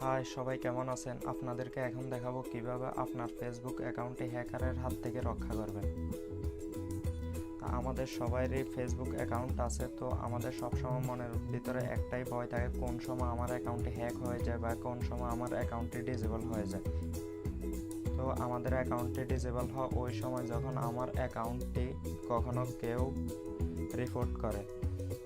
High সবাই, কেমন আছেন? আপনাদেরকে এখন দেখাবো কিভাবে আপনার ফেসবুক অ্যাকাউন্টে হ্যাকারের হাত থেকে রক্ষা করবেন। আমাদের সবারই ফেসবুক অ্যাকাউন্ট আছে, তো আমাদের সবসময় মনের ভিতরে একটাই ভয় থাকে, কোন সময় আমার অ্যাকাউন্টে হ্যাক হয়ে যায় বা কোন সময় আমার অ্যাকাউন্টটি ডিসেবল হয়ে যায়। তো আমাদের অ্যাকাউন্টটি ডিসেবল হয় ওই সময় যখন আমার অ্যাকাউন্টটি কখনো কেউ রিপোর্ট করে।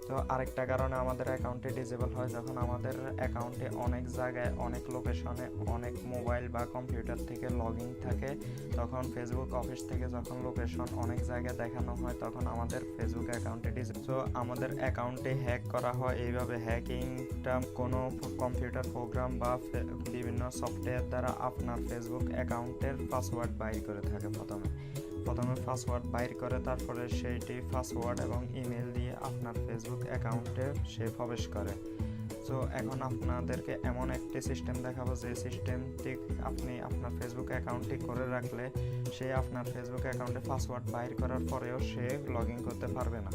তো আরেকটা কারণে আমাদের অ্যাকাউন্টটি ডিসেবল হয় যখন আমাদের অ্যাকাউন্টে অনেক জায়গায়, অনেক লোকেশনে, অনেক মোবাইল বা কম্পিউটার থেকে লগ ইন থাকে। তখন ফেসবুক অফিস থেকে যখন লোকেশন অনেক জায়গায় দেখানো হয়, তখন আমাদের ফেসবুক অ্যাকাউন্টে তো আমাদের অ্যাকাউন্টে হ্যাক করা হয় এইভাবে। হ্যাকিংটা কোনো কম্পিউটার প্রোগ্রাম বা বিভিন্ন সফটওয়্যার দ্বারা আপনার ফেসবুক অ্যাকাউন্টের পাসওয়ার্ড বাইর করে থাকে। প্রথমে পাসওয়ার্ড বাইর করে, তারপরে সেইটি পাসওয়ার্ড এবং ইমেল দিয়ে আপনার ফেসবুক অ্যাকাউন্টে সে প্রবেশ করে। তো এখন আপনাদেরকে এমন একটি সিস্টেম দেখাবো যে সিস্টেমটি আপনি আপনার ফেসবুক অ্যাকাউন্টটি করে রাখলে সে আপনার ফেসবুক অ্যাকাউন্টে পাসওয়ার্ড বাইর করার পরেও সে লগ ইন করতে পারবে না।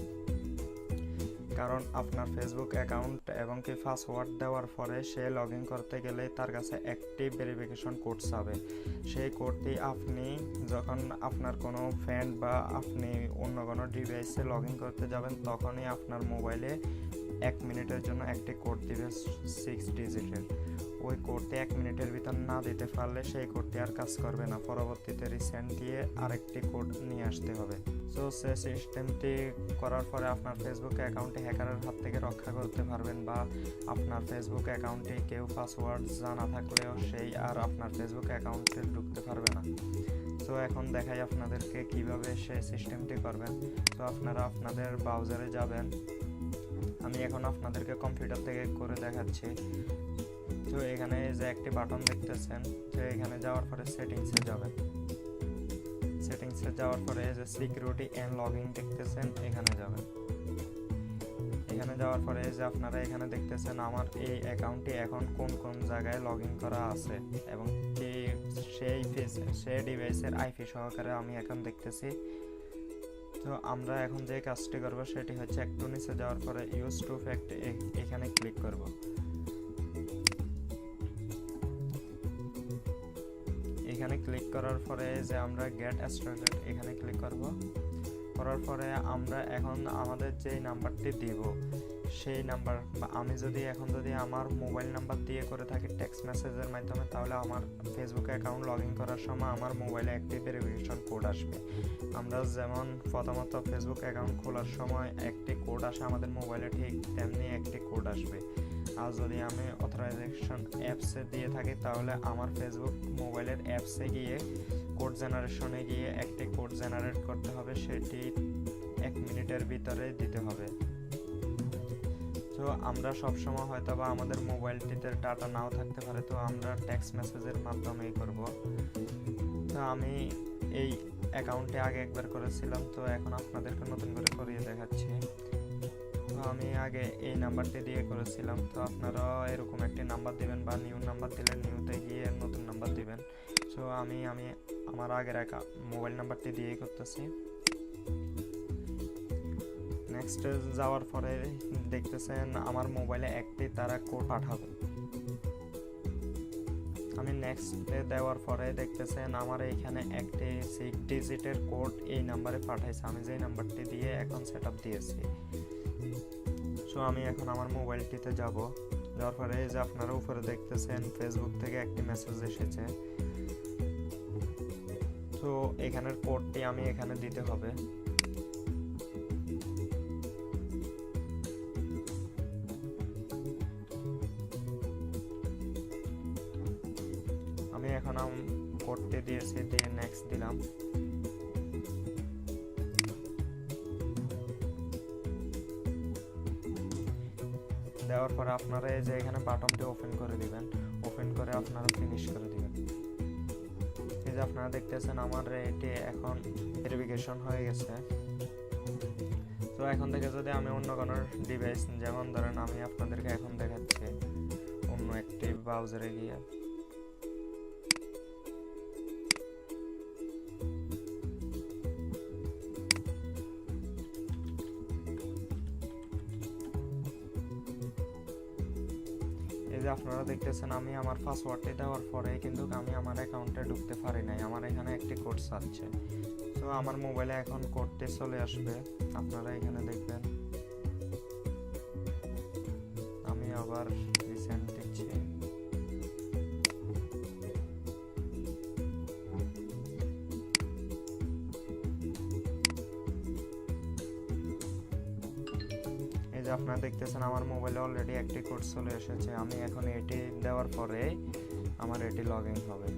কারণ আপনার ফেসবুক অ্যাকাউন্ট এবং কি পাসওয়ার্ড দেওয়ার পরে সে লগ ইন করতে গেলে তার কাছে একটি ভেরিফিকেশন কোড চাবে। সেই কোডটি আপনি যখন আপনার কোনো ফ্রেন্ড বা আপনি অন্য কোনো ডিভাইসে লগ ইন করতে যাবেন, তখনই আপনার মোবাইলে 1 মিনিটের জন্য একটি কোড দিবে 6 ডিজিটের। ওই কোডটি 1 মিনিটের ভিতর না দিতে পারলে সেই কোডটি আর কাজ করবে না। পরবর্তীতে রিসেন্ট দিয়ে আরেকটি কোড নিয়ে আসতে হবে। সো সে সিস্টেমটি করার পরে আপনার ফেসবুক অ্যাকাউন্টে হ্যাকারের হাত থেকে রক্ষা করতে পারবেন, বা আপনার ফেসবুক অ্যাকাউন্টে কেউ পাসওয়ার্ড জানা থাকলেও সেই আর আপনার ফেসবুক অ্যাকাউন্টে ঢুকতে পারবে না। তো এখন দেখাই আপনাদেরকে কিভাবে সেই সিস্টেমটি করবেন। তো আপনারা আপনাদের ব্রাউজারে যাবেন। আমি এখন আপনাদেরকে কম্পিউটার থেকে করে দেখাচ্ছি। তো এখানে যে একটি বাটন দেখতেছেন, তো এখানে যাওয়ার পরে সেটিংসে যাবেন। সেটিংসে যাওয়ার পরে যে সিকিউরিটি অ্যান্ড লগইন দেখতেছেন, এখানে যাবেন। এখানে যাওয়ার পরে যে আপনারা এখানে দেখতেছেন আমার এই অ্যাকাউন্টটি এখন কোন কোন জায়গায় লগ ইন করা আছে এবং কি সেই ডিভাইসের আইপি সহকারে আমি এখন দেখতেছি। তো আমরা এখন যে কাজটি করব সেটি হচ্ছে একটু নিচে যাওয়ার পরে ইউজ টু ফ্যাক্ট এখানে ক্লিক করব। এখানে ক্লিক করার পরে যে আমরা গেট স্টার্টেড এখানে ক্লিক করব। করার পরে আমরা এখন আমাদের যেই নাম্বারটি দিব সেই নাম্বার, বা আমি যদি আমার মোবাইল নাম্বার দিয়ে করে থাকি টেক্সট মেসেজের মাধ্যমে, তাহলে আমার ফেসবুক অ্যাকাউন্ট লগ ইন করার সময় আমার মোবাইলে একটি ভেরিফিকেশন কোড আসবে। আমরা যেমন প্রথমত ফেসবুক অ্যাকাউন্ট খোলার সময় একটি কোড আসে আমাদের মোবাইলে, ঠিক তেমনি একটি কোড আসবে। আর যদি আমি অথরাইজেশন অ্যাপসে দিয়ে থাকি, তাহলে আমার ফেসবুক মোবাইলের অ্যাপসে গিয়ে কোড জেনারেশনে গিয়ে একটি কোড জেনারেট করতে হবে, সেটি 1 মিনিটের ভিতরে দিতে হবে। তো আমরা সবসময় হয়তো বা আমাদের মোবাইলটিতে ডাটা নাও থাকতে পারে, তো আমরা টেক্সট মেসেজের মাধ্যমেই করব। তো আমি এই অ্যাকাউন্টে আগে একবার করেছিলাম, তো এখন আপনাদেরকে নতুন করে করিয়ে দেখাচ্ছি। তো আমি আগে এই নাম্বারটি দিয়ে করেছিলাম, তো আপনারা এরকম একটি নাম্বার দিবেন বা নিউ নাম্বার দিলে নিউতে গিয়ে নতুন নাম্বার দিবেন। সো আমি আমার আগের মোবাইল নাম্বারটি দিয়েই করতেছি। নেক্সট যাওয়ার পরে দেখতেছেন আমার মোবাইলে একটি তারা কোড পাঠাবে। আমি নেক্সটে দেওয়ার পরে দেখতেছেন আমার এইখানে একটি 6 ডিজিটের কোড এই নাম্বারে পাঠাইছে, আমি যেই নাম্বারটি দিয়ে এখন সেট আপ দিয়েছি। সো আমি এখন আমার মোবাইলটিতে যাব। যাওয়ার পরে এই যে আপনারা উপরে দেখতেছেন ফেসবুক থেকে একটি মেসেজ এসেছে। তো এখানের কোডটি আমি এখানে দিতে হবে। আমি এখন কোডটি দিয়েছি, দিয়ে নেক্সট দিলাম। দেওয়ার পরে আপনারা এই যে এখানে বাটনটি ওপেন করে দিবেন। ওপেন করে আপনারা ফিনিশ করে দিবেন। এই যে আপনারা দেখতেছেন আমার এটি এখন ভেরিফিকেশন হয়ে গেছে। তো এখন থেকে যদি আমি অন্য কোনো ডিভাইস, যেমন ধরেন আমি আপনাদেরকে এখন দেখাচ্ছি অন্য একটি ব্রাউজারে গিয়ে, এই যে যে আপনারা দেখতেছেন আমি আমার পাসওয়ার্ডটি দেওয়ার পরে কিন্তু আমি আমার অ্যাকাউন্টে ঢুকতে পারি নাই, আমার এখানে একটি কোড চাচ্ছে। তো আমার মোবাইলে এখন কোডটি চলে আসবে, আপনারা এখানে দেখবেন। আমি আবার রিসেন্ট দিচ্ছি। এই যে আপনারা দেখতেছেন আমার মোবাইলে অলরেডি একটি কোড চলে এসেছে। আমি এখন এটি দেওয়ার পরে আমার এটি লগ ইন হবে।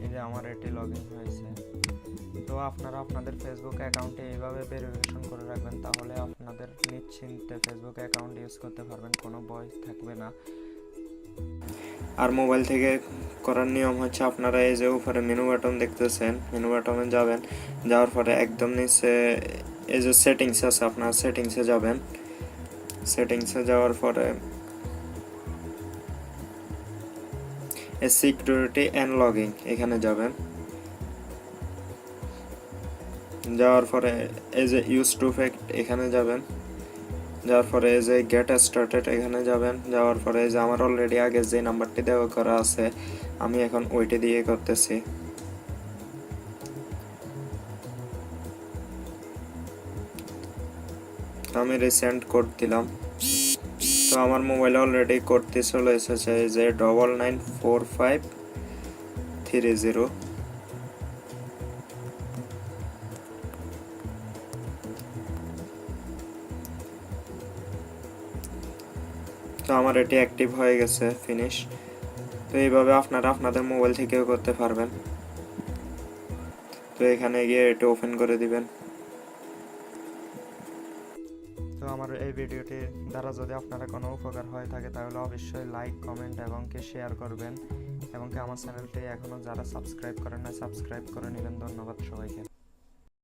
এই যে আমার এটি লগ ইন হয়েছে। তো আপনারা আপনাদের ফেসবুক অ্যাকাউন্টে এইভাবে ভেরিফিকেশন করে রাখবেন, তাহলে আপনাদের নিশ্চিন্তে ফেসবুক অ্যাকাউন্ট ইউজ করতে পারবেন, কোনো ভয় থাকবে না। আর মোবাইল থেকে করার নিয়ম হচ্ছে আপনারা এই যে উপরে মেনু বাটন দেখতেছেন, মেনু বাটনে যাবেন, যাওয়ার পরে একদম নিচে এই যে সেটিংস আছে, আপনারা সেটিংসে যাবেন। সেটিংসে যাওয়ার পরে সিকিউরিটি অ্যান্ড লগিং এখানে যাবেন। যাওয়ার পরে এই যে ইউজ টু ফ্যাক্ট এখানে যাবেন। যাওয়ার পরে এই যে গেট স্টার্টেড এখানে যাবেন। যাওয়ার পরে এই যে আমার অলরেডি আগে যে নাম্বারটি দেওয়া করা আছে আমি এখন ওইটি দিয়ে করতেছি। আমি রিসেন্ট কোড দিলাম। তো আমার মোবাইলে অলরেডি কোডটি চলে এসেছে, এই যে 994530। তো আমার এটি অ্যাক্টিভ হয়ে গেছে, ফিনিশ। তো এইভাবে আপনারা আপনাদের মোবাইল থেকেও করতে পারবেন। তো এখানে গিয়ে এটি ওপেন করে দিবেন। তো আমার এই ভিডিওটি দ্বারা যদি আপনারা কোনো উপকার হয়ে থাকে তাহলে অবশ্যই লাইক, কমেন্ট এবং কি শেয়ার করবেন, এবং কি আমার চ্যানেলটি এখনও যারা সাবস্ক্রাইব করেন না সাবস্ক্রাইব করে নেবেন। ধন্যবাদ সবাইকে।